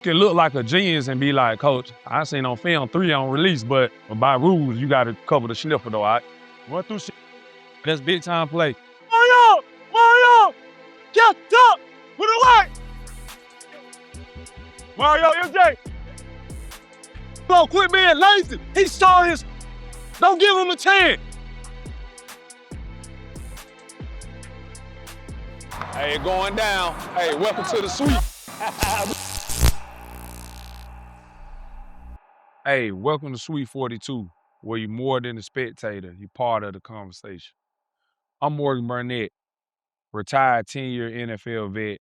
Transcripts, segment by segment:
can look like a genius and be like, Coach, I seen on film 3 on release, but by rules, you got to cover the sniffer though, all right? Run through shit. That's big time play. Mario, get up, put it away. Mario, MJ. Bro, quit being lazy. He saw his, don't give him a chance. Hey, going down. Hey, welcome to the suite. Hey, welcome to Suite 42, where you're more than a spectator, you're part of the conversation. I'm Morgan Burnett, retired 10-year NFL vet,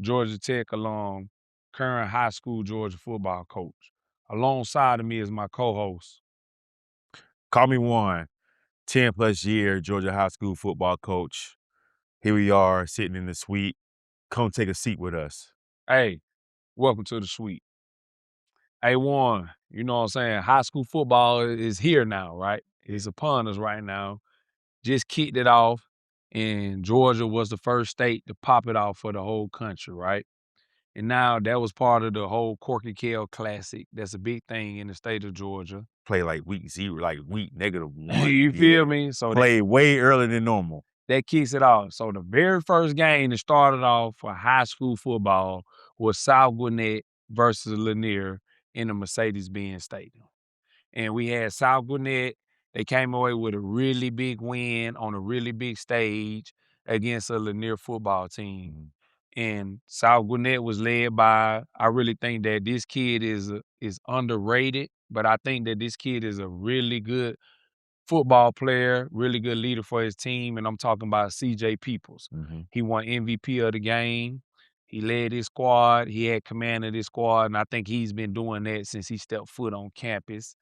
Georgia Tech alum, current high school Georgia football coach. Alongside of me is my co-host. Call me Juwan, 10+ year Georgia high school football coach. Here we are sitting in the suite. Come take a seat with us. Hey, welcome to the suite. Hey, Juan, you know what I'm saying? High school football is here now, right? It's upon us right now. Just kicked it off, and Georgia was the first state to pop it off for the whole country, right? And now that was part of the whole Corky Kell Classic. That's a big thing in the state of Georgia. Play like week 0, like week -1. You feel me? So play way earlier than normal. That kicks it off. So the very first game that started off for high school football was South Gwinnett versus Lanier in the Mercedes-Benz Stadium. And we had South Gwinnett. They came away with a really big win on a really big stage against a Lanier football team. And South Gwinnett was led by, I really think that this kid is underrated, but I think that this kid is a really good football player, really good leader for his team, and I'm talking about C.J. Peoples. He won MVP of the game. He led his squad. He had command of his squad, and I think he's been doing that since he stepped foot on campus,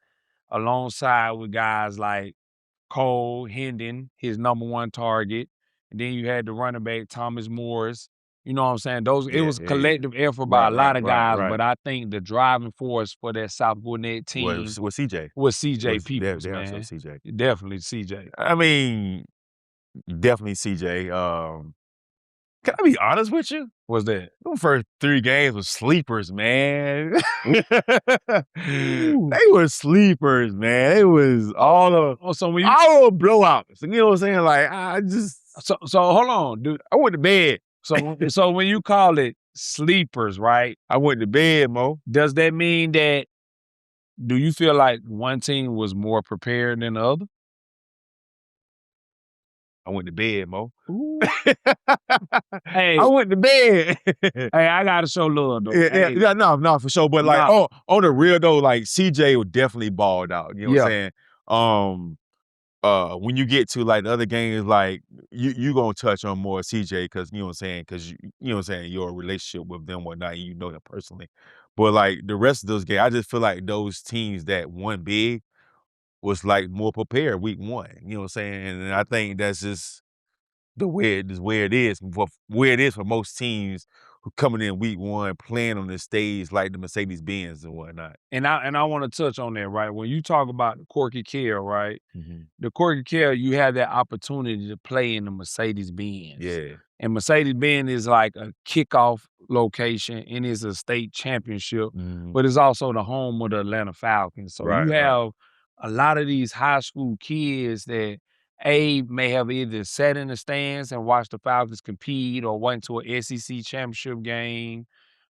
alongside with guys like Cole Hendon, his #1 target. And then you had the running back, Thomas Morris. You know what I'm saying? It was collective effort by a lot of guys, but I think the driving force for that South Gwinnett team was CJ. Was CJ Peoples, man. CJ. Definitely CJ. I mean, definitely CJ. Can I be honest with you? What's that? The first 3 games were sleepers, man. They were sleepers, man. It was all of blowouts. You know what I'm saying? Like, I just... So hold on, dude. I went to bed. So when you call it sleepers, right? I went to bed, Mo. Does that mean that, do you feel like one team was more prepared than the other? I went to bed, Mo. Hey, I went to bed. Hey, I gotta show love though. Yeah, no, for sure. But like, on the real though, like CJ would definitely balled out. You know what I'm saying? When you get to like the other games, like you gonna touch on more CJ because you know what I'm saying, because you know what I'm saying, your relationship with them, whatnot, and you know him personally. But like the rest of those games, I just feel like those teams that won big was like more prepared week 1. You know what I'm saying? And I think that's just where it is for most teams who coming in week 1 playing on the stage like the Mercedes-Benz and whatnot. And I want to touch on that, right? When you talk about Corky Kell, right? The Corky Kell, you have that opportunity to play in the Mercedes-Benz. Yeah. And Mercedes-Benz is like a kickoff location and it's a state championship, but it's also the home of the Atlanta Falcons. So you have a lot of these high school kids that may have either sat in the stands and watched the Falcons compete, or went to an SEC championship game,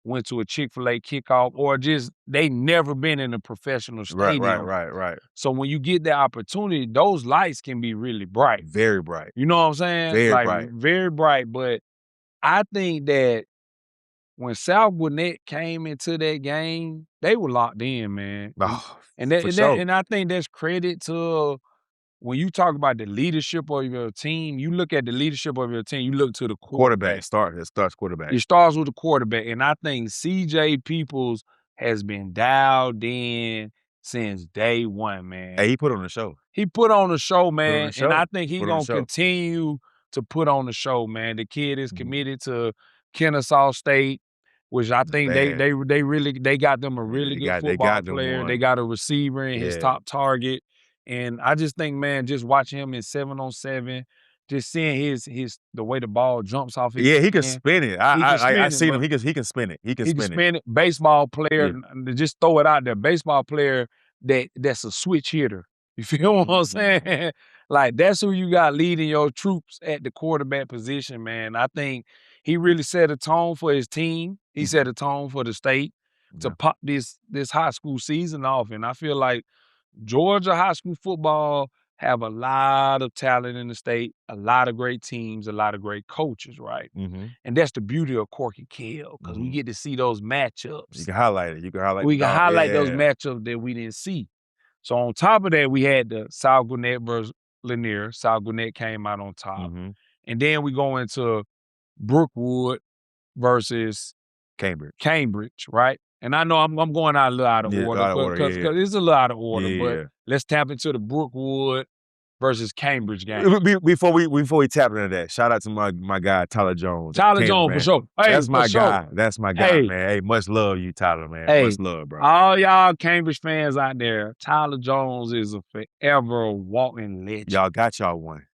went to a Chick-fil-A kickoff, or just they never been in a professional stadium. Right. So when you get that opportunity, those lights can be really bright. Very bright. You know what I'm saying? Very bright. Very bright. But I think that when South Gwinnett came into that game, they were locked in, man. And I think that's credit to, when you talk about the leadership of your team, you look at the leadership of your team, you look to the quarterback. It starts quarterback. It starts with the quarterback. And I think C.J. Peoples has been dialed in since day 1, man. Hey, he put on the show. He put on the show, man. And I think he's going to continue to put on the show, man. The kid is committed to Kennesaw State, which I think they got them a really good football player. They got a receiver in his top target. And I just think, man, just watching him in 7-on-7, just seeing his the way the ball jumps off his Yeah, he can hand. spin it. He can I spin it, seen him. but He can spin it. He can he can spin it. spin it. Baseball player, Yeah. just throw it out there. Baseball player that's a switch hitter. You feel what I'm saying? Like, that's who you got leading your troops at the quarterback position, man. I think he really set a tone for his team. He set a tone for the state to pop this high school season off. And I feel like Georgia high school football have a lot of talent in the state, a lot of great teams, a lot of great coaches, right? And that's the beauty of Corky Kell, because we get to see those You matchups. can highlight it. You can highlight We the can dog. highlight those Yeah. matchups that we didn't see. So on top of that, we had the South Gwinnett versus Lanier. South Gwinnett came out on top. And then we go into Brookwood versus Cambridge, right? And I know I'm going out a little out of Yeah, order, out of order, because yeah. it's a little out of order, Yeah, but yeah. let's tap into the Brookwood versus Cambridge game. Before we tap into that, shout out to my guy Tyler Jones. Tyler Jones, for sure. Hey, That's my for sure. guy. That's my guy, man. Hey, much love you, Tyler, man. Hey, much love, bro. all y'all Cambridge fans out there, Tyler Jones is a forever walking legend. Y'all got y'all one.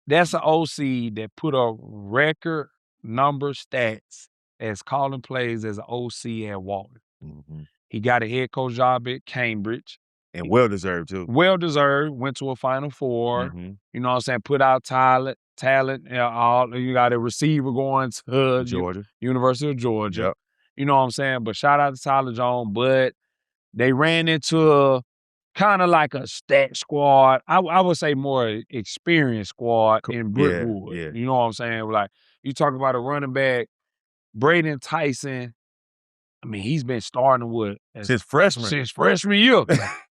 That's an OC that put up record number stats as calling plays as an OC at Walton. He got a head coach job at Cambridge. And well-deserved, too. Well-deserved. Went to a Final Four. You know what I'm saying? Put out talent. You got a receiver going to Georgia. University of Georgia. Yep. You know what I'm saying? But shout out to Tyler Jones. But they ran into kind of like a stat squad. I would say more experienced squad in Brookwood. Yeah. You know what I'm saying? Like, you talk about a running back, Braden Tyson. I mean, he's been starting since freshman. Since freshman year.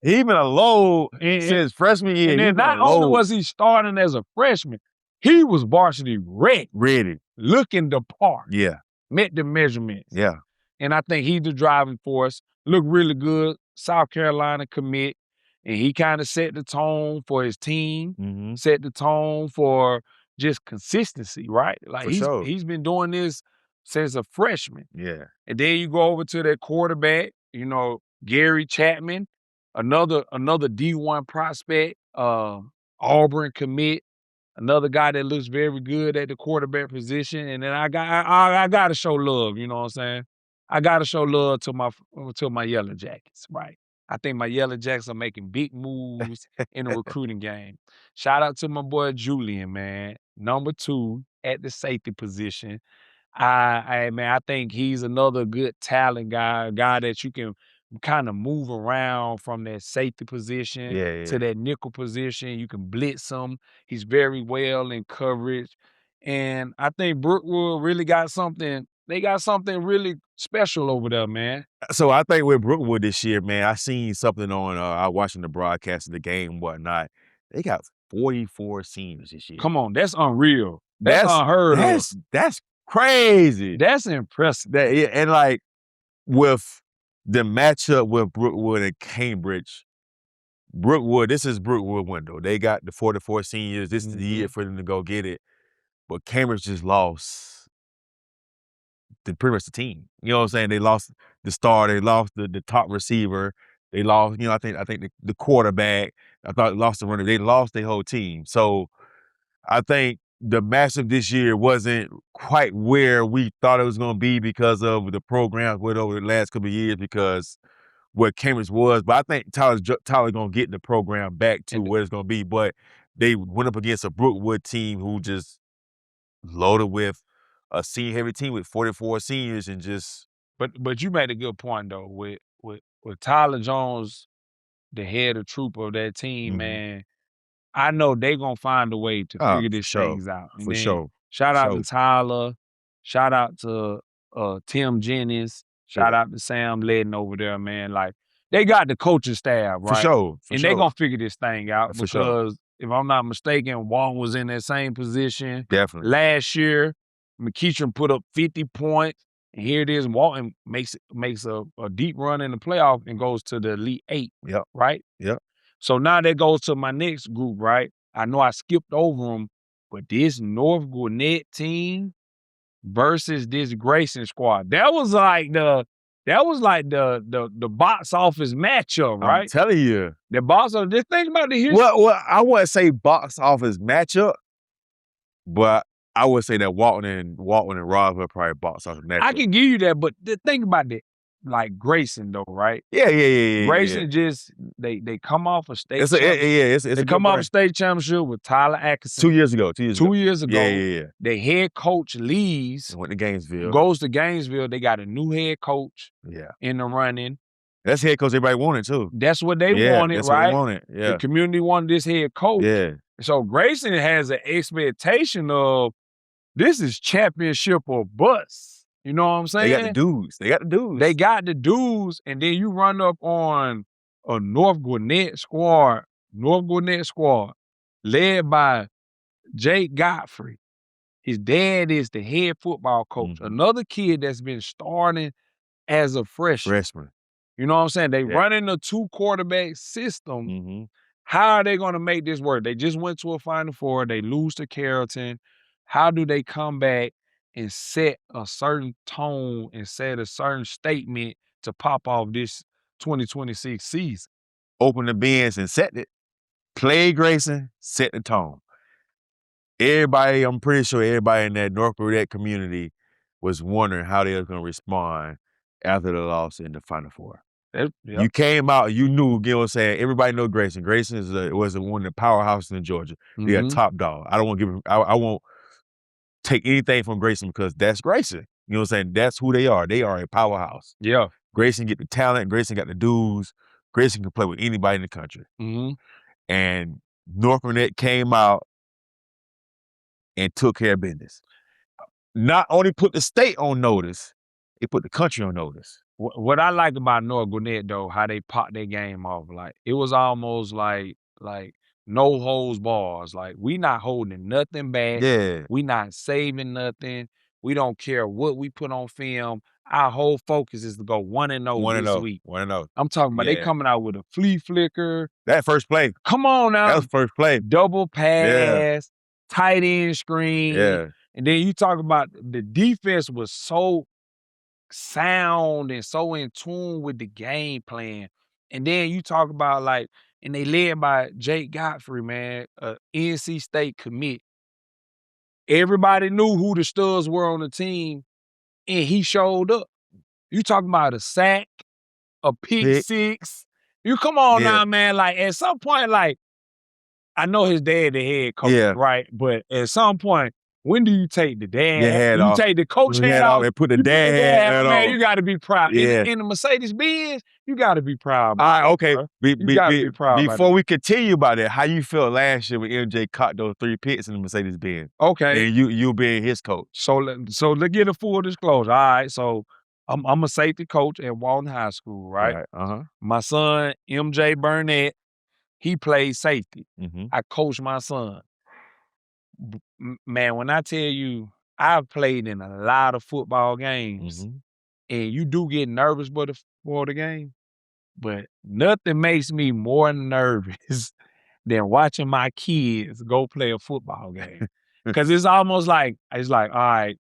He been a load since freshman year. And then not only was he starting as a freshman, he was varsity ready. Looking the part. Yeah. Met the measurements. Yeah. And I think he's the driving force. Looked really good. South Carolina commit. And he kind of set the tone for his team. Set the tone for just consistency, right? Like, he's been doing this since a freshman. Yeah. And then you go over to that quarterback, you know, Gary Chapman, another D1 prospect, Auburn commit, another guy that looks very good at the quarterback position. And then I got to show love, you know what I'm saying? I got to show love to my Yellow Jackets, right? I think my Yellow Jackets are making big moves in the recruiting game. Shout out to my boy Julian, man. Number 2 at the safety position. I think he's another good talent guy, a guy that you can kind of move around from that safety position to that nickel position. You can blitz him. He's very well in coverage. And I think Brookwood really got something. They got something really special over there, man. So I think with Brookwood this year, man, I seen something on, I watching the broadcast of the game and whatnot. They got 44 seniors this year. Come on, that's unreal. That's unheard of. That's crazy. That's impressive. And like, with the matchup with Brookwood and Cambridge, this is Brookwood window. They got the 44 seniors. This is the year for them to go get it. But Cambridge just lost pretty much the team. You know what I'm saying? They lost the star. They lost the top receiver. They lost, I think the quarterback. I thought they lost the runner. They lost their whole team. So I think the matchup this year wasn't quite where we thought it was going to be because of the programs went over the last couple of years, because where Cambridge was. But I think Tyler's going to get the program back to where it's going to be. But they went up against a Brookwood team who just loaded with a senior-heavy team with 44 seniors and just. But you made a good point though with Tyler Jones, the head of troop of that team, man. I know they gonna find a way to figure these things out. For sure. Shout out to Tyler. Shout out to Tim Jennings. Shout out to Sam Ledden over there, man. Like, they got the coaching staff, right? For sure. And they gonna figure this thing out because if I'm not mistaken, Walton was in that same position. Definitely. Last year, McKeitron put up 50 points. And here it is, Walton makes a deep run in the playoff and goes to the Elite 8, right? Yep. So now that goes to my next group, right? I know I skipped over them, but this North Gwinnett team versus this Grayson squad, that was like the box office matchup, right? I'm telling you. The box office, just think about the history. Well, I wouldn't say box office matchup, But I would say that Walton and Roswell probably box out naturally. I can give you that, but the thing about that, like Grayson though, right? Yeah. Grayson just they come off a state It's a championship. it's They a come good off a brand. state championship with Tyler Atkinson 2 years ago. 2 years ago. Yeah. Their head coach leaves, Went to Gainesville. goes to Gainesville. They got a new head coach Yeah. in the running. That's head coach everybody wanted too. That's what they wanted, that's right? What they wanted. Yeah. The community wanted this head coach. Yeah. So Grayson has an expectation of this is championship or bust. You know what I'm saying? They got the dudes. They got the dudes, and then you run up on a North Gwinnett squad, led by Jake Godfrey. His dad is the head football coach. Mm-hmm. Another kid that's been starting as a freshman. You know what I'm saying? They running a 2-quarterback system. Mm-hmm. How are they going to make this work? They just went to a Final Four. They lose to Carrollton. How do they come back and set a certain tone and set a certain statement to pop off this 2026 season? Open the bins and set it. Play Grayson, set the tone. Everybody, I'm pretty sure everybody in that North Gwinnett community was wondering how they was going to respond after the loss in the Final Four. Yep. You came out, you knew, you know what I'm saying? Everybody know Grayson. Grayson was one of the powerhouses in Georgia. They a top dog. I don't want to give him, I won't take anything from Grayson because that's Grayson. You know what I'm saying? That's who they are. They are a powerhouse. Yeah. Grayson get the talent. Grayson got the dudes. Grayson can play with anybody in the country. And North Gwinnett came out and took care of business. Not only put the state on notice, it put the country on notice. What I like about North Gwinnett though, how they popped their game off, like it was almost like no holds bars. Like we not holding nothing back. Yeah. We not saving nothing. We don't care what we put on film. Our whole focus is to go 1-0 this week. 1-0. I'm talking about they coming out with a flea flicker. That first play. Come on now. That was first play. Double pass, tight end screen. Yeah. And then you talk about the defense was so sound and so in tune with the game plan. And then you talk about and they led by Jake Godfrey, man, a NC State commit. Everybody knew who the studs were on the team, and he showed up. You talking about a sack, a pick six. You come on now, man. Like at some point, I know his dad the head coach, right? But at some point, when do you take the dad hat? You take the coach hat off and put the dad hat on. Man, you got to be proud. In the Mercedes-Benz, you got to be proud. All right, okay. You got to be proud. Before we continue about that, how you felt last year when MJ caught those 3 picks in the Mercedes-Benz? Okay. And you being his coach. So let's get a full disclosure. All right, so I'm a safety coach at Walton High School, right? My son, MJ Burnett, he plays safety. I coach my son. Man, when I tell you, I've played in a lot of football games, and you do get nervous before the game, but nothing makes me more nervous than watching my kids go play a football game. Because it's almost all right,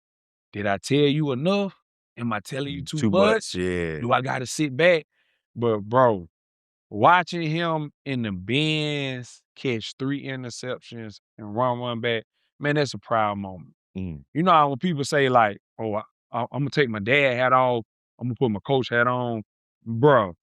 did I tell you enough? Am I telling you too much? Yeah. Do I got to sit back? But, bro, watching him in the bins catch 3 interceptions and run back, man, that's a proud moment. You know how when people say oh, I'm going to take my dad hat off, I'm going to put my coach hat on. Bro,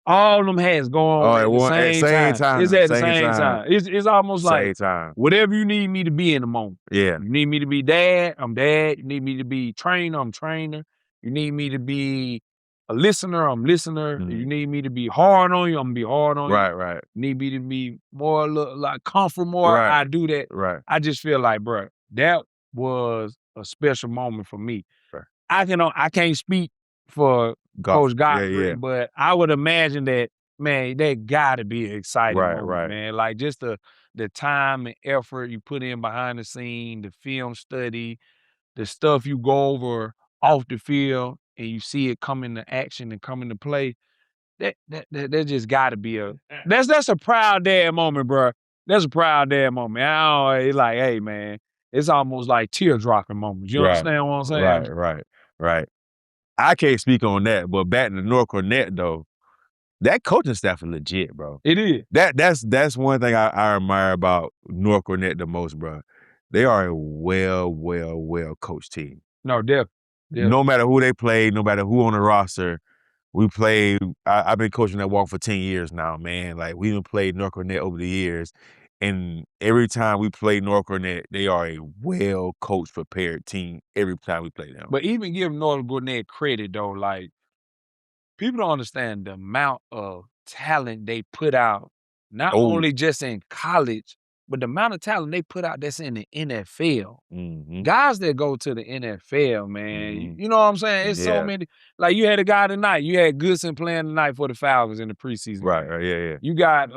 all of them hats go on at the same time. It's at the same time. It's almost like whatever you need me to be in the moment. Yeah. You need me to be dad, I'm dad. You need me to be trainer, I'm trainer. You need me to be a listener, I'm listener. You need me to be hard on you, I'm gonna be hard on you. Right. You need me to be more comfort more, I do that. Right. I just feel like, bro, that was a special moment for me. Right. I can't speak for Coach Godfrey, but I would imagine that, man, that gotta be an exciting moment, man. Like just the time and effort you put in behind the scene, the film study, the stuff you go over off the field, and you see it come into action and come into play. That just gotta be that's a proud dad moment, bro. That's a proud dad moment. It's like, hey, man, it's almost like tear-dropping moments. You understand what I'm saying? Right. I can't speak on that, but back to North Gwinnett though, that coaching staff is legit, bro. It is. That's one thing I admire about North Gwinnett the most, bro. They are a well coached team. No, definitely. No matter who they play, no matter who on the roster, we played. I've been coaching that Walton for 10 years now, man. Like, we even played North Gwinnett over the years. And every time we play North Gwinnett, they are a well-coached, prepared team every time we play them. But even give North Gwinnett credit, though, like, people don't understand the amount of talent they put out, not only just in college, but the amount of talent they put out that's in the NFL. Guys that go to the NFL, man, you know what I'm saying? It's so many. Like, you had a guy tonight. You had Goodson playing tonight for the Falcons in the preseason. Right, yeah. You got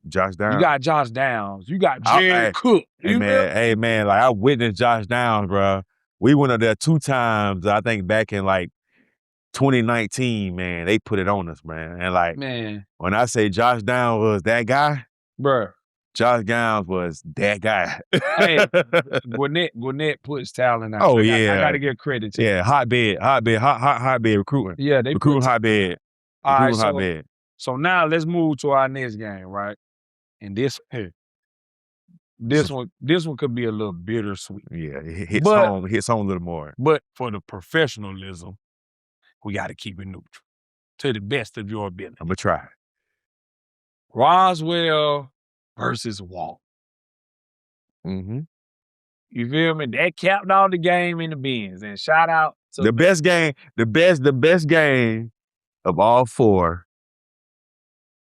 Josh Downs. You got Josh Downs. You got Jared Cook. Hey, man, like, I witnessed Josh Downs, bro. We went up there 2 times, I think, back in, like, 2019, man. They put it on us, man. And, like, when I say Josh Downs was that guy, bruh, Josh Downs was that guy. Hey, Gwinnett puts talent out. Oh, I yeah. got to give credit to Yeah, hotbed recruiting. Yeah, they recruiting hotbed. All right, hotbed. So now let's move to our next game, right? And this one could be a little bittersweet. Yeah, it hits home a little more. But for the professionalism, we got to keep it neutral to the best of your ability. I'm gonna try. Roswell versus Walton. You feel me? That capped all the game in the bins. And shout out to the best game of all 4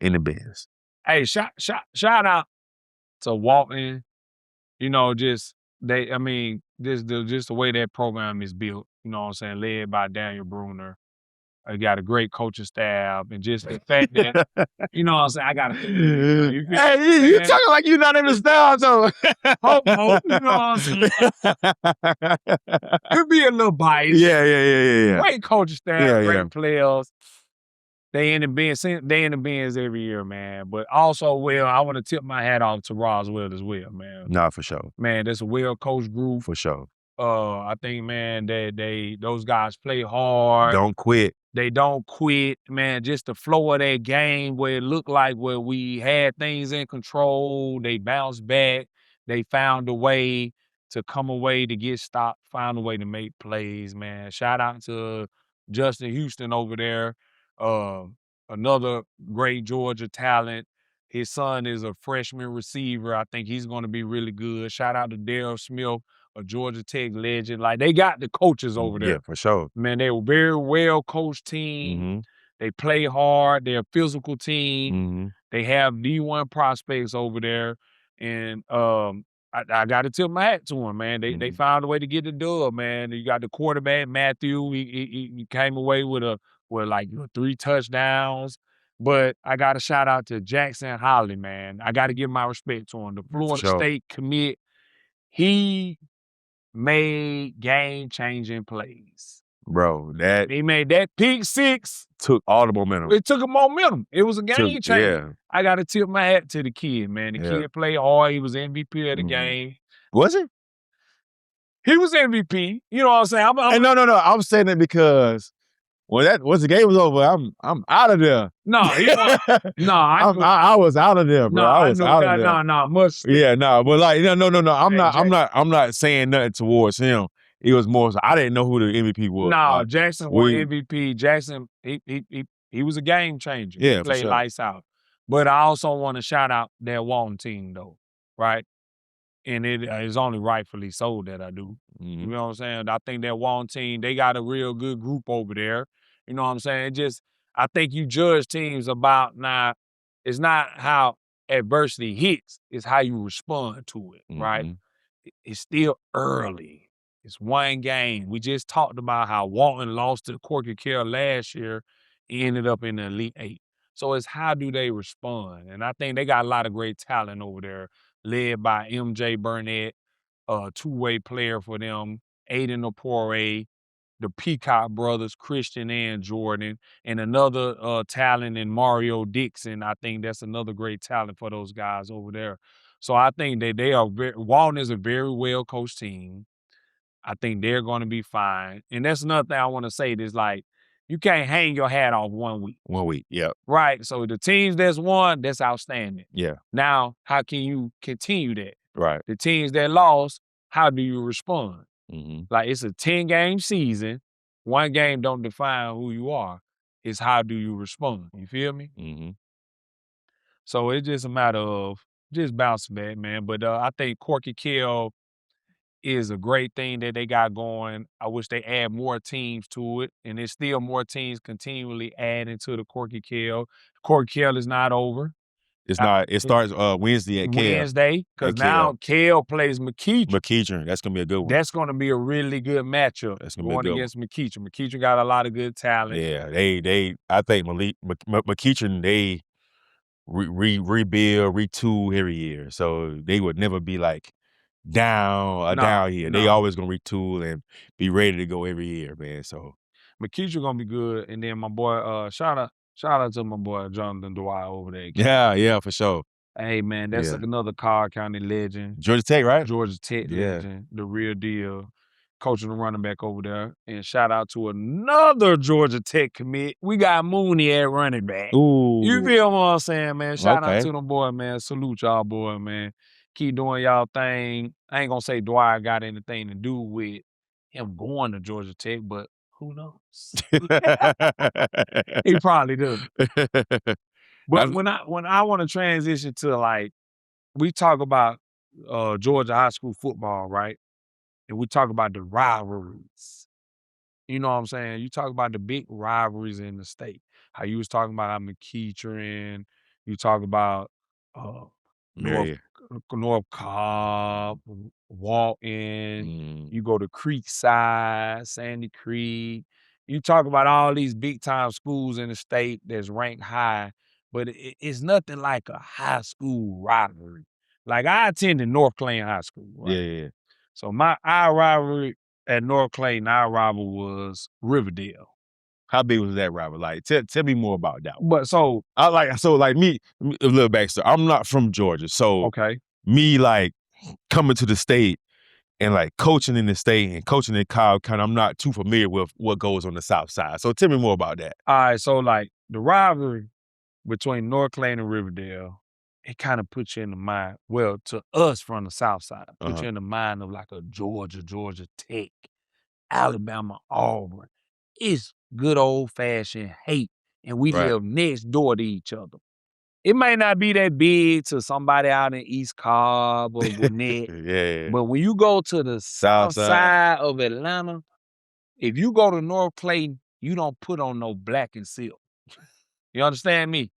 in the bins. Hey, shout out to Walton. You know, just the way that program is built. You know what I'm saying? Led by Daniel Bruner. I got a great coaching staff, and just the fact that, you know what I'm saying, I got to. Hey, you talking like you're not in the staff, though. Hope, you know what I'm saying? Could be a little biased. Yeah. Great coaching staff, great players. They in the bins every year, man. But also, I want to tip my hat off to Roswell as well, man. Nah, for sure. Man, that's a well-coached group. For sure. I think, man, those guys play hard. Don't quit. They don't quit, man. Just the flow of that game where it looked like where we had things in control. They bounced back. They found a way to come away to get stopped, found a way to make plays, man. Shout out to Justin Houston over there. Another great Georgia talent. His son is a freshman receiver. I think he's going to be really good. Shout out to Darryl Smith, a Georgia Tech legend. Like, they got the coaches over there. Yeah, for sure. Man, they were very well-coached team. They play hard. They're a physical team. They have D1 prospects over there. And I got to tip my hat to them, man. They found a way to get the dub, man. You got the quarterback, Matthew. He came away with like 3 touchdowns. But I got to shout out to Jackson Holly, man. I got to give my respect to him. The Florida State commit. He made game-changing plays. Bro, he made that pick 6. Took all the momentum. It took a momentum. It was a game changer. Yeah. I got to tip my hat to the kid, man. The kid played hard. He was MVP of the game. Was he? He was MVP. You know what I'm saying? No. I'm saying that because once the game was over, I'm out of there. No, I was out of there, bro. I was out of there. Much. Yeah, no, but like, no. I'm not saying nothing towards him. It was more so I didn't know who the MVP was. No, Jackson won MVP. Jackson, he was a game changer. Yeah, he played for sure. lights out. But I also want to shout out that Walton team, though, right? And it is only rightfully so that I do. You know what I'm saying? I think that Walton team, they got a real good group over there. You know what I'm saying? I think you judge teams about now. It's not how adversity hits; it's how you respond to it. Right? It's still early. It's one game. We just talked about how Walton lost to Corky Kell last year, ended up in the Elite 8. So it's how do they respond? And I think they got a lot of great talent over there, led by MJ Burnett, a 2-way player for them, Aiden Opore, the Peacock brothers, Christian and Jordan, and another talent in Mario Dixon. I think that's another great talent for those guys over there. So I think that Walton is a very well-coached team. I think they're going to be fine. And that's another thing I want to say is, like, you can't hang your hat off 1 week. 1 week, yeah. Right. So the teams that's won, that's outstanding. Yeah. Now, how can you continue that? Right. The teams that lost, how do you respond? Like, it's a 10-game season. One game don't define who you are. It's how do you respond. You feel me? So it's just a matter of just bouncing back, man. But I think Corky Kell is a great thing that they got going. I wish they add more teams to it, and there's still more teams continually adding to the Corky Kell. Corky Kell is not over. It's not. It starts Wednesday at Kell. Wednesday, because now Kell plays McKeachern. McKeachern, that's gonna be a good one. That's gonna be a really good matchup. That's gonna be a good against McKeachern. McKeachern got a lot of good talent. Yeah, I think McKeachern, they rebuild, retool every year, so they would never be like down here. They always gonna retool and be ready to go every year, man. So McKeachern gonna be good, and then my boy, shout out to my boy Jonathan Dwight over there. Yeah, for sure. Hey man, that's another Cobb County legend. Georgia Tech, right? Georgia Tech legend, the real deal. Coaching the running back over there. And shout out to another Georgia Tech commit. We got Mooney at running back. Ooh. You feel what I'm saying, man? Shout out to them boy, man. Salute y'all boy, man. Keep doing y'all thing. I ain't gonna say Dwight got anything to do with him going to Georgia Tech, but who knows? He probably does. But when I want to transition to, like, we talk about Georgia high school football, right? And we talk about the rivalries. You know what I'm saying? You talk about the big rivalries in the state. How you was talking about McKeachern. You talk about North Cobb, Walton. You go to Creekside, Sandy Creek. You talk about all these big time schools in the state that's ranked high, but it's nothing like a high school rivalry. Like, I attended North Clayton High School, right? Yeah. So our rivalry at North Clayton, our rival was Riverdale. How big was that rival? Like, tell me more about that one. But so me, a little backstory. I'm not from Georgia, so me, like, coming to the state and, like, coaching in the state and coaching in Cobb County, I'm not too familiar with what goes on the South Side. So tell me more about that. All right, so, like, the rivalry between North Clayton and Riverdale, it kind of puts you in the mind, well, to us from the South Side, puts you in the mind of like a Georgia Tech, Alabama, Auburn. It's good old-fashioned hate, and we live next door to each other. It may not be that big to somebody out in East Cobb or Gwinnett, but when you go to the South side of Atlanta, if you go to North Clayton, you don't put on no black and silk. You understand me?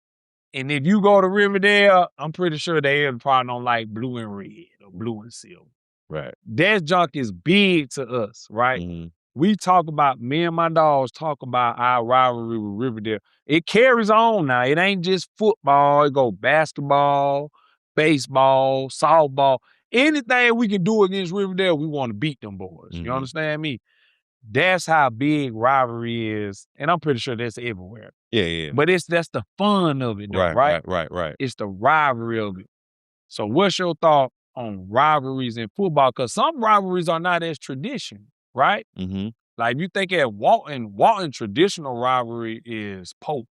And if you go to Riverdale, I'm pretty sure they probably don't like blue and red or blue and silver. Right. That junk is big to us, right? We talk about, me and my dogs talk about our rivalry with Riverdale. It carries on now. It ain't just football. It go basketball, baseball, softball. Anything we can do against Riverdale, we want to beat them boys. You understand me? That's how big rivalry is. And I'm pretty sure that's everywhere. Yeah. But that's the fun of it, though, right? Right. It's the rivalry of it. So what's your thought on rivalries in football? Because some rivalries are not as tradition, right? Like, if you think at Walton traditional rivalry is Pope.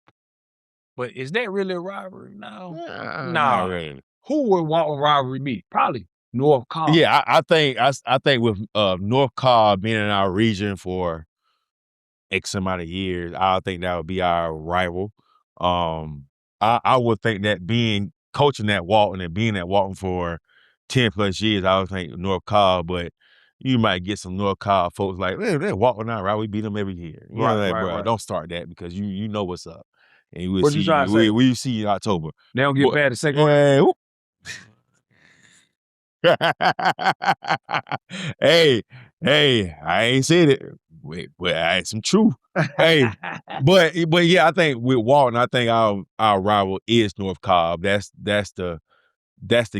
But is that really a rivalry now? Nah. Not really. Who would Walton rivalry be? Probably North Cobb. Yeah, I think with North Cobb being in our region for X amount of years, I think that would be our rival. I would think that coaching at Walton and being at Walton for 10 plus years, I would think North Cobb, but you might get some North Cobb folks like, they're Walton out, right? We beat them every year. You know, bro, don't start that because you know what's up. And we'll see you in October. They don't get bad the second round. Hey, I ain't said it. But I some truth. Hey, but yeah, I think with Walton, I think our rival is North Cobb. That's the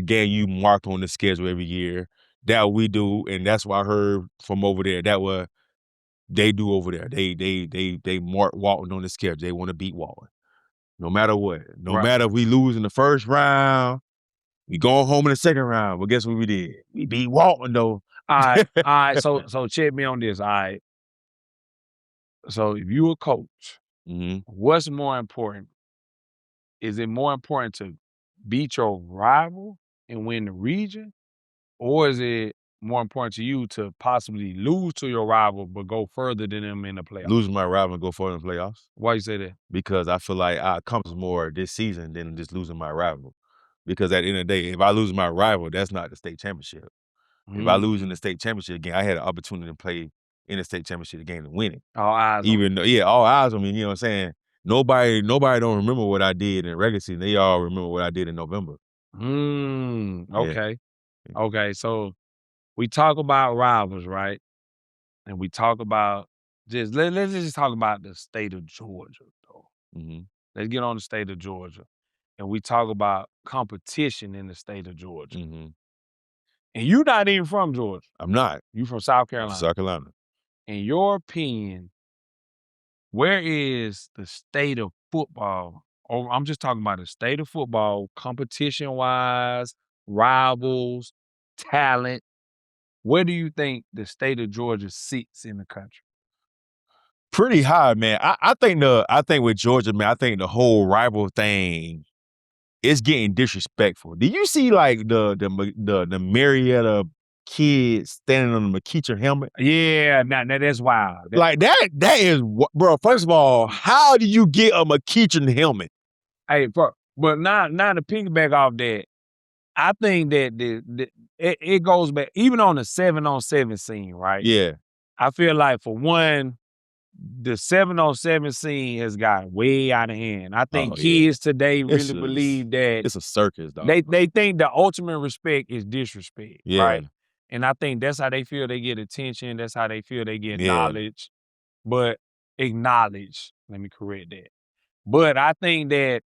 game you mark on the schedule every year. That we do, and that's what I heard from over there. That what they do over there. They mark Walton on the schedule. They want to beat Walton, no matter what. No matter if we lose in the first round, we going home in the second round. But guess what we did? We beat Walton though. All right. So check me on this. All right. So if you a coach, what's more important? Is it more important to beat your rival and win the region? Or is it more important to you to possibly lose to your rival but go further than them in the playoffs? Losing my rival and go further in the playoffs. Why you say that? Because I feel like I accomplished more this season than just losing my rival. Because at the end of the day, if I lose my rival, that's not the state championship. If I lose in the state championship game, I had an opportunity to play in the state championship game and win it. All eyes Even though, yeah, all eyes on me, you know what I'm saying? Nobody don't remember what I did in regular season. They all remember what I did in November. Okay. Yeah. Okay, so we talk about rivals, right? And we talk about let's just talk about the state of Georgia, though. Mm-hmm. Let's get on the state of Georgia. And we talk about competition in the state of Georgia. Mm-hmm. And you're not even from Georgia. I'm not. You from South Carolina. South Carolina. In your opinion, where is the state of football? Or I'm just talking about the state of football, competition-wise, rivals, talent. Where do you think the state of Georgia sits in the country? Pretty high, man. I think with Georgia, man, I think the whole rival thing is getting disrespectful. Do you see like the Marietta kids standing on the McKeecher helmet? Yeah, now that's wild. Like that is, bro. First of all, how do you get a McKeecher helmet? Hey, but now to piggyback off that, I think that it goes back even on the 7-on-7 scene, right? Yeah. I feel like for one, the 7-on-7 scene has got way out of hand. I think kids today really believe that it's a circus, dog. They think the ultimate respect is disrespect, Yeah. right? And I think that's how they feel they get attention. That's how they feel they get knowledge. But acknowledge, let me correct that. But I think that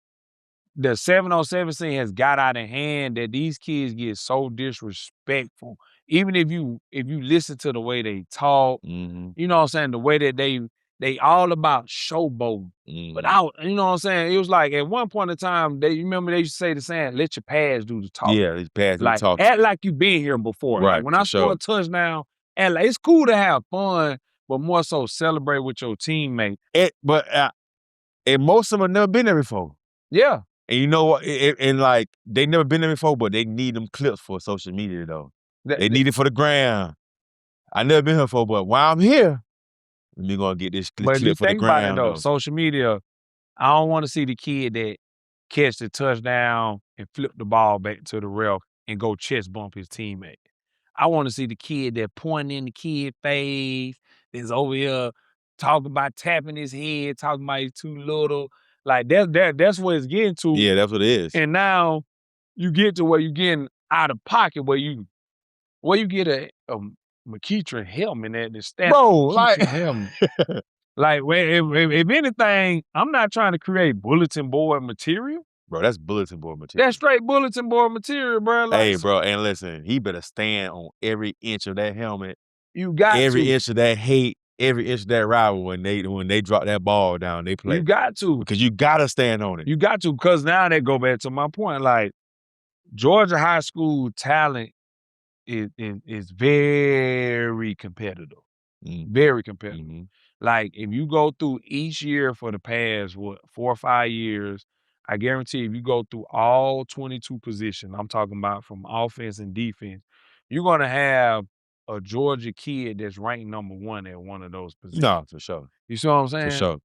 the 7-on-7 scene has got out of hand that these kids get so disrespectful. Even if you listen to the way they talk, Mm-hmm. you know what I'm saying, the way that they all about showboating. Mm-hmm. But you know what I'm saying? It was like at one point in time, you remember they used to say the saying, let your past do the talking. Yeah, his past do the talking. Act like you've been here before. Right. Like when I score a touchdown, act like it's cool to have fun, but more so celebrate with your teammate. But most of them have never been there before. Yeah. And you know what? And like they never been there before, but they need them clips for social media though. They need it for the gram. I never been here before, but while I'm here, we're gonna get this clip for the gram. Though, social media, I don't want to see the kid that catch the touchdown and flip the ball back to the ref and go chest bump his teammate. I want to see the kid that pointing in the kid face, that's over here talking about tapping his head, talking about he's too little. Like that's what it's getting to. Yeah, that's what it is. And now you get to where you're getting out of pocket, where you get a McKeecher helmet at the stand. Bro, like helmet. Like, if anything, I'm not trying to create bulletin board material. Bro, that's bulletin board material. That's straight bulletin board material, bro. Like, hey, bro, and listen, he better stand on every inch of that helmet. You got every inch of that hate, every inch of that rival when they drop that ball down, they play. You got to. Because you got to stand on it. You got to, because now they go back to my point. Like, Georgia high school talent is very competitive. Very competitive. Mm-hmm. Like, if you go through each year for the past, 4 or 5 years, I guarantee if you go through all 22 positions, I'm talking about from offense and defense, you're going to have a Georgia kid that's ranked number 1 at one of those positions. No, for sure. You see what I'm saying? For sure.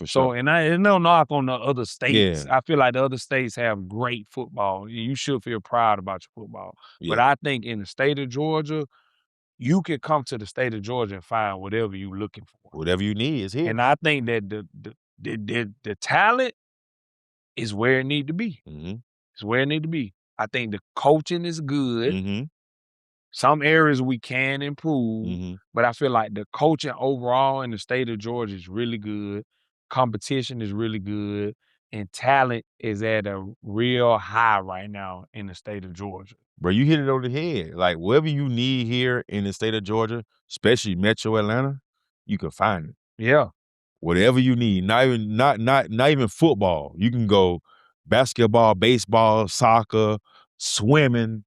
So, and no knock on the other states. Yeah. I feel like the other states have great football. You should feel proud about your football. Yeah. But I think in the state of Georgia, you can come to the state of Georgia and find whatever you're looking for. Whatever you need is here. And I think that the talent is where it need to be. Mm-hmm. It's where it need to be. I think the coaching is good. Mm-hmm. Some areas we can improve, but I feel like the coaching overall in the state of Georgia is really good. Competition is really good. And talent is at a real high right now in the state of Georgia. Bro, you hit it on the head. Like, whatever you need here in the state of Georgia, especially Metro Atlanta, you can find it. Yeah. Whatever you need, not even football. You can go basketball, baseball, soccer, swimming.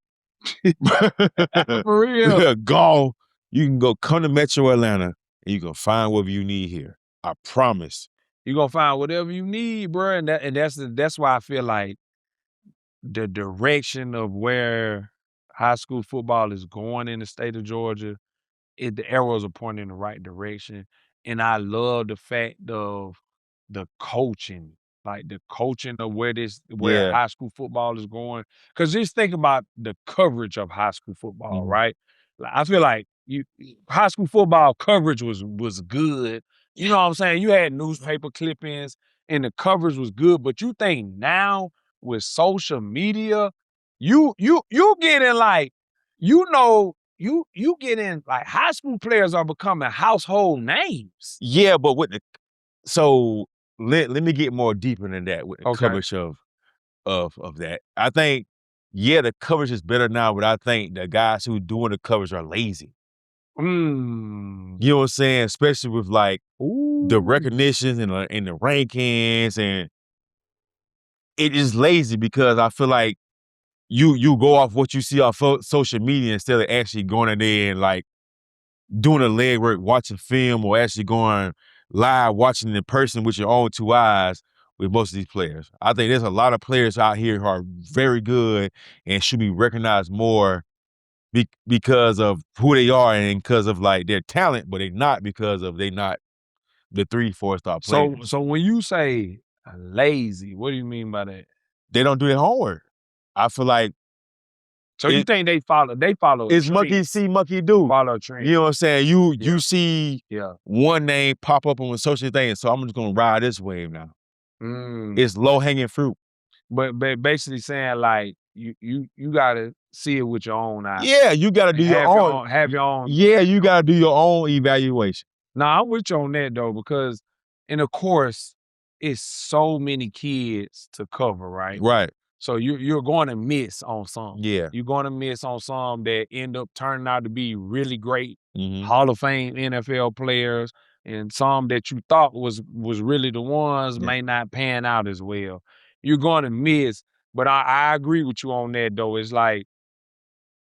For real. Golf. You can come to Metro Atlanta and you can find whatever you need here. I promise. You're going to find whatever you need, bro. And that's why I feel like the direction of where high school football is going in the state of Georgia. The arrows are pointing in the right direction, and I love the fact of the coaching, like the coaching of where Yeah. high school football is going. Because just think about the coverage of high school football, Mhm. right? Like, I feel like high school football coverage was good. You know what I'm saying? You had newspaper clippings, and the coverage was good. But you think now with social media, you getting like, you know, you get in, like, high school players are becoming household names. Yeah, but so let me get more deeper than that with the Okay. coverage of that. I think, yeah, the coverage is better now, but I think the guys who doing the coverage are lazy. Mm. You know what I'm saying? Especially with like the Ooh. recognitions and the rankings, and it is lazy because I feel like you go off what you see off social media instead of actually going in there and like doing the legwork, watching film, or actually going live, watching it in person with your own two eyes with most of these players. I think there's a lot of players out here who are very good and should be recognized more because of who they are and because of like their talent, but they're not because of they not the 3-4 star players. So when you say lazy, what do you mean by that? They don't do their homework. I feel like So you it, think they follow a it's monkey trend, see, monkey do. follow a trend. You know what I'm saying? You Yeah. see Yeah. one name pop up on a social thing, so I'm just gonna ride this wave now. Mm. It's low hanging fruit. But basically saying like you gotta see it with your own eyes. Yeah, you gotta do your own. Have your own. Yeah, you gotta do your own evaluation. Nah, I'm with you on that though, because and of course, it's so many kids to cover, right? Right. So you're going to miss on some. Yeah. You're going to miss on some that end up turning out to be really great Mm-hmm. Hall of Fame NFL players, and some that you thought was really the ones may not pan out as well. You're going to miss, but I agree with you on that though. It's like,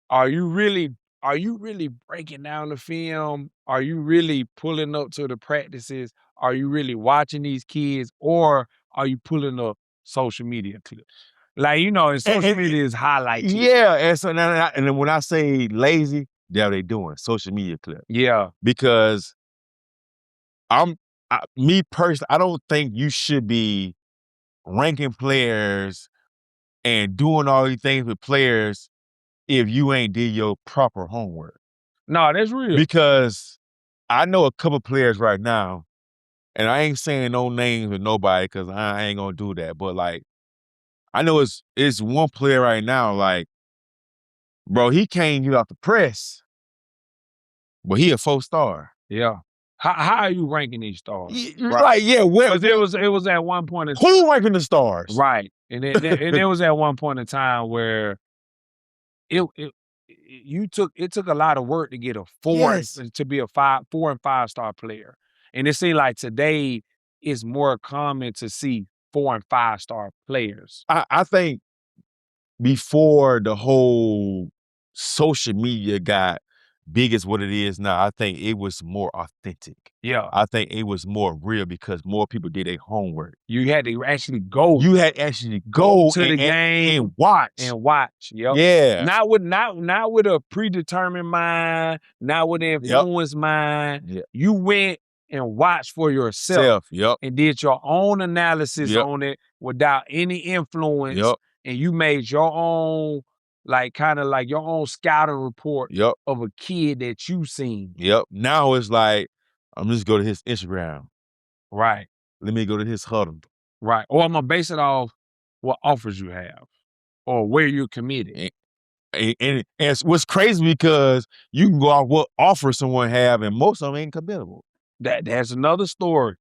are you really breaking down the film? Are you really pulling up to the practices? Are you really watching these kids, or are you pulling up social media clips? Like, you know, and social media is highlight clips. Yeah, and so now, and then when I say lazy, that's what they doing, social media clip. Yeah. Because me personally, I don't think you should be ranking players and doing all these things with players if you ain't did your proper homework. No, that's real. Because I know a couple players right now, and I ain't saying no names with nobody because I ain't gonna do that. But like, I know it's one player right now, like, bro, he can't get off the press, but he a 4-star. Yeah. How are you ranking these stars? Right. Like, yeah, Because it was at one point in time. Who ranking the stars? Right. And it was at one point in time where it took a lot of work to get a 4 Yes. to be a 4 and 5-star player. And it seemed like today it's more common to see 4 and 5-star players. I think before the whole social media got big as what it is now, I think it was more authentic. Yeah. I think it was more real because more people did their homework. You had to actually go. You had to actually go to the game and watch. Yep. Yeah. Not with a predetermined mind, not with an influenced mind. Yep. You went and watched for yourself. Yep. And did your own analysis Yep. on it without any influence. Yep. And you made your own, like, kind of like your own scouting report Yep. of a kid that you seen. Yep. Now it's like, I'm just go to his Instagram. Right. Let me go to his huddle. Right. Or I'm gonna base it off what offers you have or where you're committed. And what's crazy because you can go out what offer someone have, and most of them ain't committable. That's another story.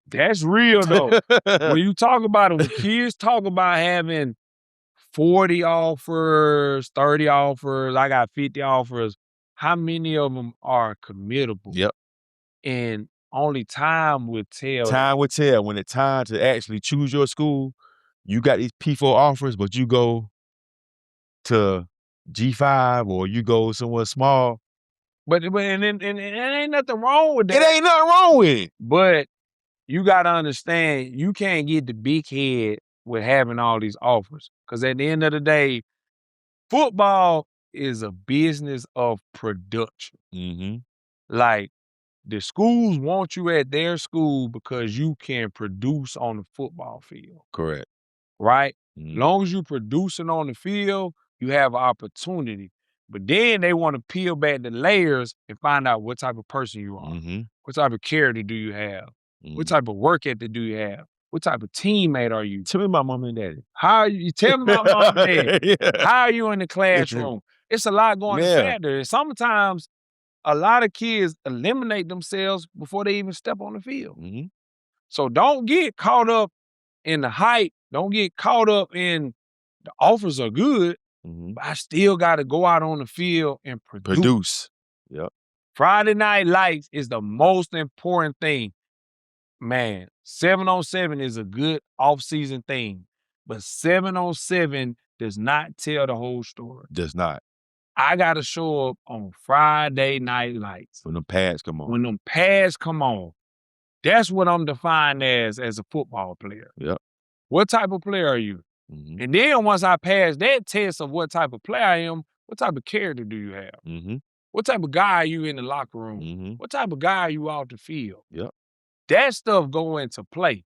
That's real though. When you talk about it, when kids talk about having 40 offers, 30 offers, I got 50 offers, how many of them are committable? Yep. And only time will tell. Time will tell. When it's time to actually choose your school, you got these P4 offers, but you go to G5 or you go somewhere small. But and ain't nothing wrong with that. It ain't nothing wrong with it. But you gotta understand, you can't get the big head with having all these offers. Because at the end of the day, football is a business of production. Mm-hmm. Like, the schools want you at their school because you can produce on the football field. Correct. Right? Mm-hmm. Long as you producing on the field, you have an opportunity. But then they want to peel back the layers and find out what type of person you are. Mm-hmm. What type of character do you have? What type of work ethic do you have? What type of teammate are you? Tell me about mom and daddy. How are you? Tell me about mom and dad. Yeah. How are you in the classroom? It's a lot going to factor. And sometimes a lot of kids eliminate themselves before they even step on the field. Mm-hmm. So don't get caught up in the hype. Don't get caught up in the offers are good, Mm-hmm. but I still got to go out on the field and produce. Yep. Friday Night Lights is the most important thing. Man, 7-on-7 is a good off-season thing, but 7-on-7 does not tell the whole story. Does not. I got to show up on Friday Night Lights. When them pads come on. When them pads come on. That's what I'm defined as a football player. Yep. What type of player are you? Mm-hmm. And then once I pass that test of what type of player I am, what type of character do you have? Mm-hmm. What type of guy are you in the locker room? Mm-hmm. What type of guy are you out the field? Yep. That stuff go into play.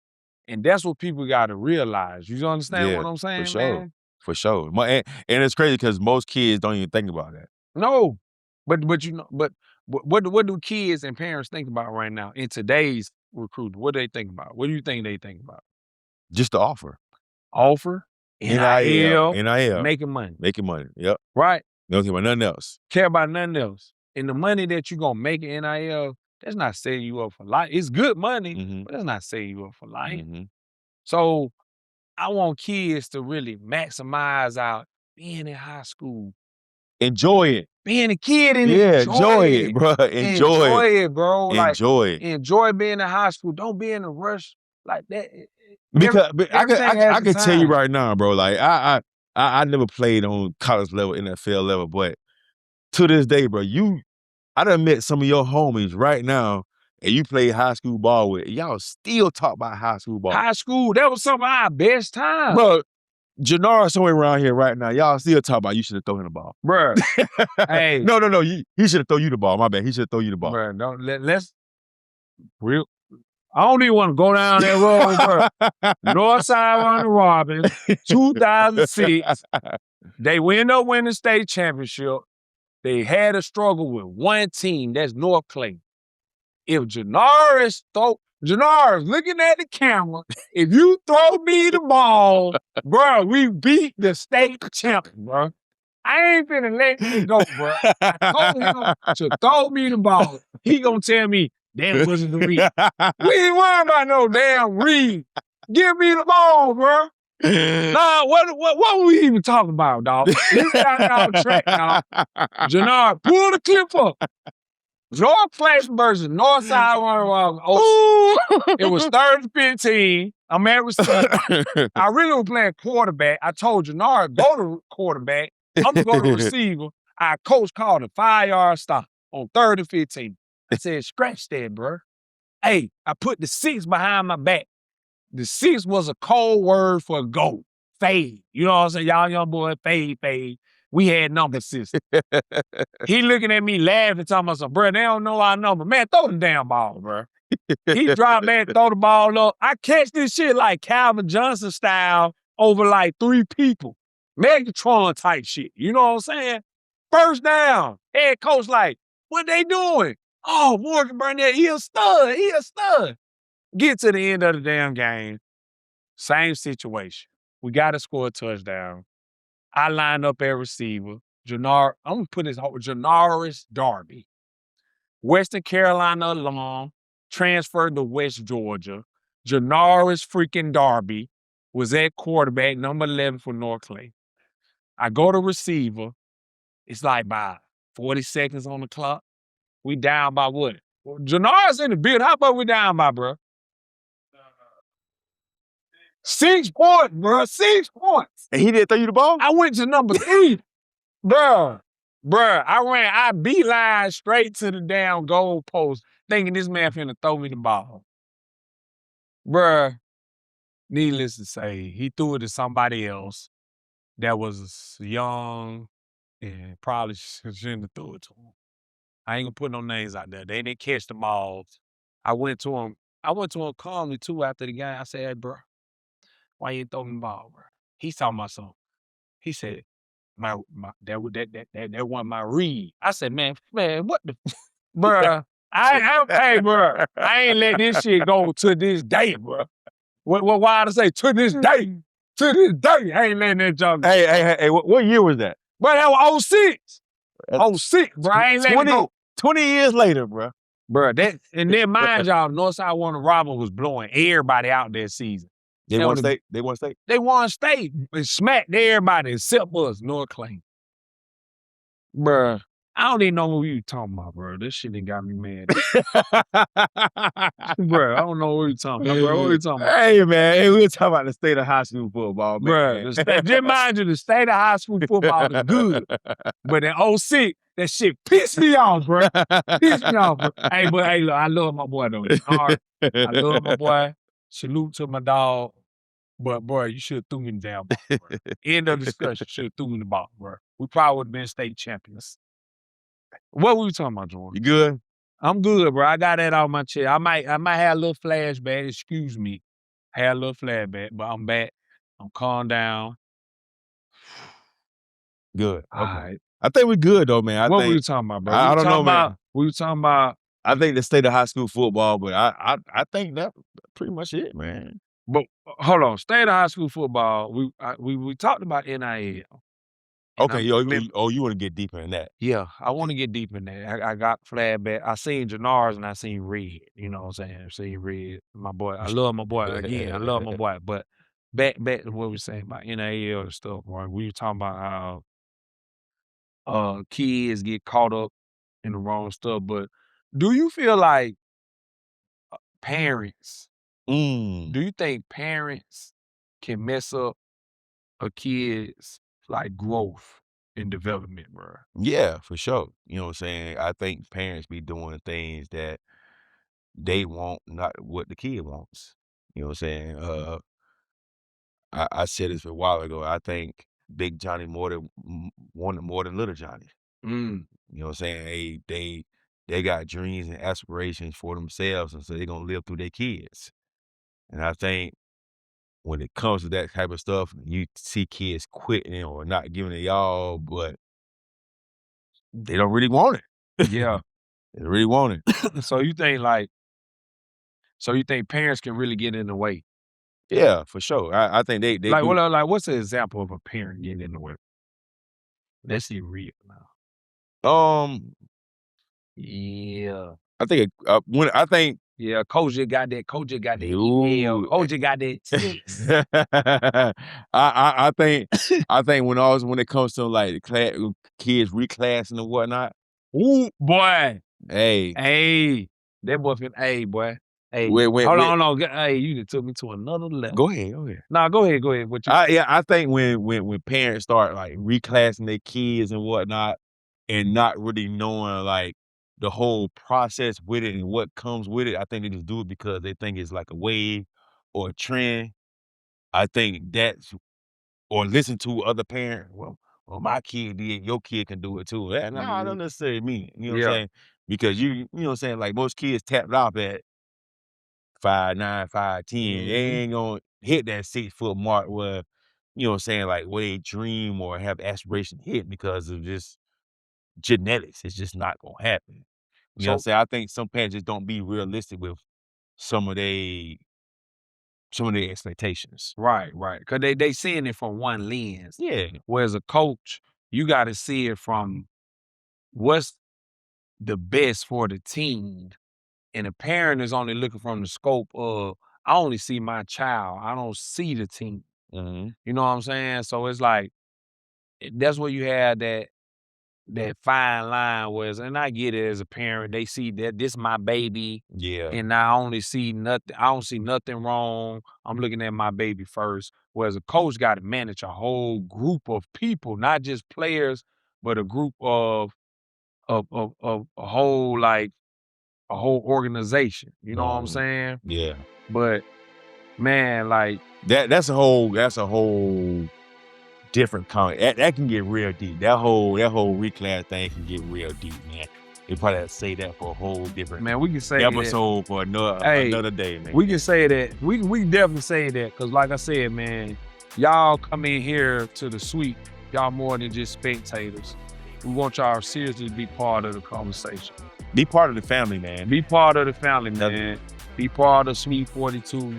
And that's what people got to realize. You understand what I'm saying, for sure. man? For sure. And it's crazy because most kids don't even think about that. No. But what do kids and parents think about right now in today's recruiting? What do they think about? What do you think they think about? Just the offer. Offer, NIL, making money. Making money, yep. Right? They don't care about nothing else. Care about nothing else. And the money that you're going to make in NIL, that's not setting you up for life. It's good money, but that's not setting you up for life. Mm-hmm. So I want kids to really maximize out being in high school. Enjoy it. Being a kid and enjoy it, bro. Enjoy it, bro. Enjoy it. Enjoy being in high school. Don't be in a rush like that. Because I can tell you right now, bro, like I never played on college level, NFL level, but to this day, bro, I done met some of your homies right now, and you play high school ball with. Y'all still talk about high school ball. High school, that was some of our best time. Bro, Jannard somewhere around here right now. Y'all still talk about you should have thrown him the ball. Bro. Hey. No. He should have thrown you the ball. My bad. He should have thrown you the ball. Bro, let's real. I don't even want to go down that road, bro. Northside Ronald Robbins, 2006. They end up winning the state championship. They had a struggle with one team. That's North Clay. If Jannard looking at the camera, if you throw me the ball, bro, we beat the state champion, bro. I ain't finna let him go, bro. I told him to throw me the ball. He gonna tell me, that wasn't the read. We ain't worried about no damn read. Give me the ball, bro. Nah, what were we even talking about, dog? We got off track, dog. Jannard, pull the clip up. North Clay versus Northside OC. It was 3rd-15. I'm at receiver. I really was playing quarterback. I told Jannard, go to quarterback. I'm going to go to receiver. Our coach called a 5-yard stop on 3rd and 15. I said, scratch that, bro. Hey, I put the 6 behind my back. The 6 was a cold word for go. Fade. You know what I'm saying? Y'all young boy, fade. We had number 6. He looking at me laughing, talking about, bro, they don't know our number. Man, throw the damn ball, bro. He dropped back, throw the ball up. I catch this shit like Calvin Johnson style over like 3 people. Megatron type shit. You know what I'm saying? First down. Head coach like, what they doing? Oh, Morgan Burnett, he a stud. Get to the end of the damn game. Same situation. We got to score a touchdown. I line up at receiver. Jannard, I'm going to put his whole, Jannaris Darby. Western Carolina alum, transferred to West Georgia. Jannaris freaking Darby was at quarterback, number 11 for North Clay. I go to receiver. It's like by 40 seconds on the clock. We down by what? Well, Jannard's in the build. How about we down by, bro? 6 points, bro. 6 points. And he didn't throw you the ball? I went to number 3. Bruh, I beeline straight to the damn goal post, thinking this man finna throw me the ball. Bruh, needless to say, he threw it to somebody else that was young and probably shouldn't have threw it to him. I ain't gonna put no names out there. They didn't catch the balls. I went to him calmly too after the game. I said, "Hey, bro, why you ain't throw me the ball, bro?" He's talking about something. He said, that wasn't my read. I said, man, what the, bruh? Hey, bruh, I ain't let this shit go to this day, bruh. Why I say to this day? To this day, I ain't letting that jump. Hey, what year was that? Bro, that was 06. 06, bro. I ain't letting it go. 20 years later, bro. Bruh, and then mind y'all, Northside Warner Robin was blowing everybody out that season. They won state? They won state? They won state and smacked everybody except us, North Clay. Bruh, I don't even know what you talking about, bro. This shit done got me mad. Bruh, I don't know what you talking about, bro. What you talking about? Hey, man, we were talking about the state of high school football, man. Bruh, just mind you, the state of high school football is good. But in 06, that shit pissed me off, bro. Pissed me off, bro. Hey, look, I love my boy, though. I love my boy. Salute to my dog. But, bro, you should have threw me the damn ball, bro. End of discussion. Should have threw me the ball, bro. We probably would have been state champions. What were we talking about, Jordan? You good? I'm good, bro. I got that out of my chest. I might have a little flashback. Excuse me. I had a little flashback, but I'm back. I'm calmed down. Good. All okay. right. I think we're good, though, man. What were you talking about, bro? I don't know, man. We were talking about. I think the state of high school football, but I think that's pretty much it, man. But hold on, state of high school football. We talked about NIL. Okay, you want to get deeper in that? Yeah, I want to get deep in that. I got flashback. I seen Jannars and I seen Red. You know what I'm saying? I seen Red, my boy. I love my boy again. I love my boy. But back to what we were saying about NIL and stuff, right? We were talking about how kids get caught up in the wrong stuff. But do you feel like parents? Do you think parents can mess up a kid's like growth and development, bro? Yeah, for sure. You know what I'm saying? I think parents be doing things that they want, not what the kid wants. You know what I'm saying? I said this a while ago. I think Big Johnny wanted more than Little Johnny. You know what I'm saying? They got dreams and aspirations for themselves, and so they're gonna live through their kids. And I think when it comes to that type of stuff, you see kids quitting or not giving it all, but they don't really want it. Yeah. They really want it. So you think parents can really get in the way? Yeah, for sure. I think they like, do. well, like what's an example of a parent getting in the way? Let's see real now. Yeah. I think Coach just got that. Coach just got that email. Coach just got that text. I think when it comes to like kids reclassing and whatnot. Ooh, boy. Hey, that boy boy. Hey, hold on. Hey, you just took me to another level. Go ahead. Nah, go ahead. What you? I think when parents start like reclassing their kids and whatnot, and not really knowing like the whole process with it and what comes with it, I think they just do it because they think it's like a wave or a trend. I think or listen to other parents. Well, my kid did, your kid can do it too. No, I don't necessarily mean it. You know what I'm saying? Because you know what I'm saying? Like most kids tapped off at 5'9", 5'10". They ain't gonna hit that 6-foot mark where, you know what I'm saying, like where they dream or have aspiration hit because of just genetics. It's just not gonna happen. You know what I'm saying? I think some parents just don't be realistic with some of their expectations. Right. Because they seeing it from one lens. Yeah. Whereas a coach, you got to see it from what's the best for the team. And a parent is only looking from the scope of, I only see my child. I don't see the team. Mm-hmm. You know what I'm saying? So it's like, that's where you have that fine line was, and I get it as a parent, they see that this my baby. Yeah. And I don't see nothing wrong. I'm looking at my baby first. Whereas a coach got to manage a whole group of people, not just players, but a group of a whole organization. You know what I'm saying? different that can get real deep. That whole reclass thing can get real deep, man. They probably have to say that for a whole different we can say episode for another day, man. We can say that. We can definitely say that because, like I said, man, y'all come in here to the suite. Y'all more than just spectators. We want y'all seriously to be part of the conversation. Be part of the family, man. Be part of the family, man. Be part of Suite 42,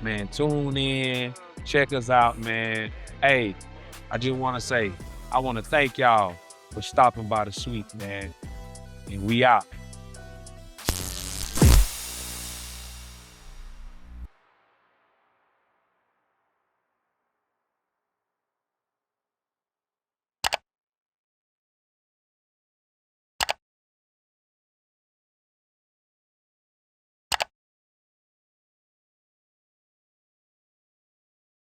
man. Tune in, check us out, man. Hey, I just want to say, I want to thank y'all for stopping by the suite, man. And we out.